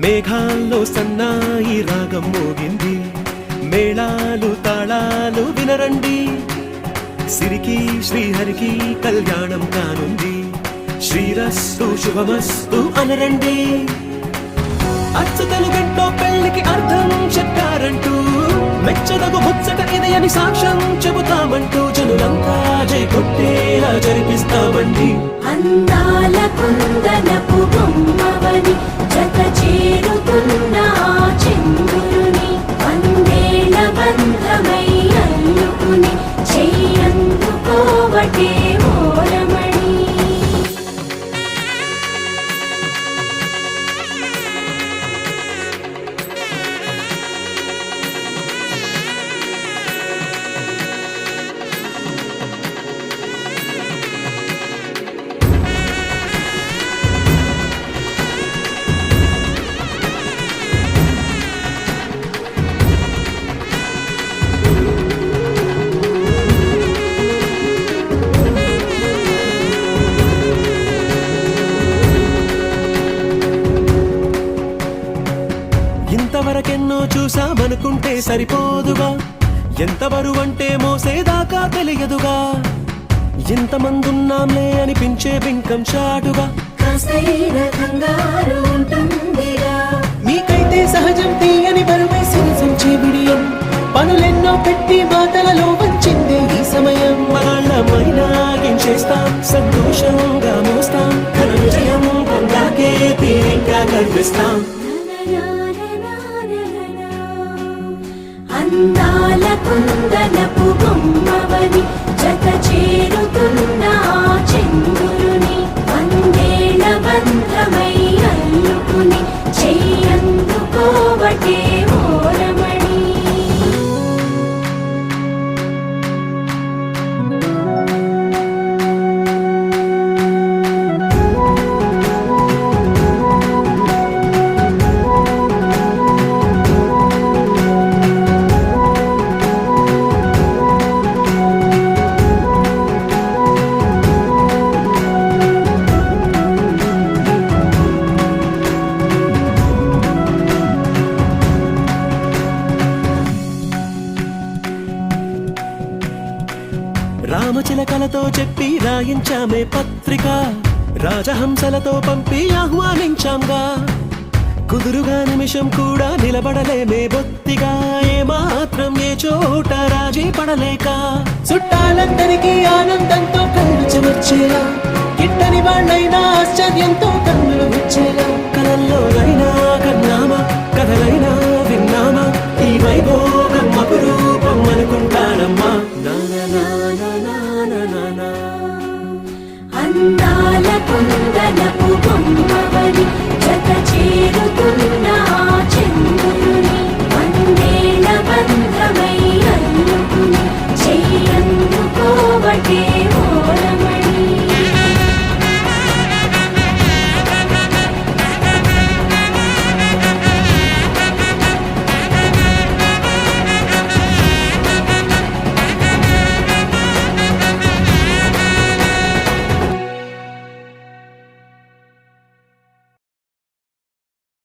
మేఘాల్లో సన్నాయి రాగం మోగింది, మేళాలు తాళాలు వినరండి, సిరికి శ్రీహరికి కళ్యాణం కానుంది, శ్రీరస్తు శుభమస్తు అనరండి. అచ్చు తెలుగింట్లో పెళ్లికి అర్థం చెప్పారంటూ, మెచ్చదగు ముచ్చట ఇది అని సాక్ష్యం చెబుతామంటూ, జనులంతా జై కొట్టేలా జరిపిస్తామండి. అందాల కుందనపు బొమ్మవని జత చేరుతున్న చంద్రుని, వందేళ్ల బంధమై అల్లుకుని చెయ్యందుకోవటే ఓరమణి. ఇంతవరకెన్నో చూసామనుకుంటే సరిపోదుగా, ఎంత బరువంటే మోసేదాకా తెలియదుగా, ఇంతమందున్నాంలే అనిపించే బింకం చాటుగా, కాస్తైన కంగారు ఉంటుందిగా. మీకైతే సహజం తీయని బరువై సిరిసంచే బిడియం, పనులెన్నో పెట్టి మాటలలో వంచిందే ఈ సమయం. వాళ్ళమైనా ఏం చేస్తాం, సంతోషంగా మోస్తాం, ఘన విజయం పొందాకే తీరిగ్గా కనిపిస్తాం. అందాల కుందనపు బొమ్మవని జత చేరుతున్న చంద్రుని, వందేళ్ల బంధమై అల్లుకుని చెయ్యందుకోవటే ఓరమణి. రామచిలకలతో చెప్పి రాయించామే పత్రిక, రాజహంసలతో పంపి ఆహ్వానించాంగా, కుదురుగా నిమిషం కూడా నిలబడలేమే బొత్తిగా, ఏమాత్రం ఏ చోట రాజీ పడలేక, చుట్టాలందరికీ ఆనందంతో కళ్ళు చెమర్చేలా, గిట్టని వాళ్ళైనా ఆశ్చర్యంతో కన్నులు వచ్చేలా, కలల్లో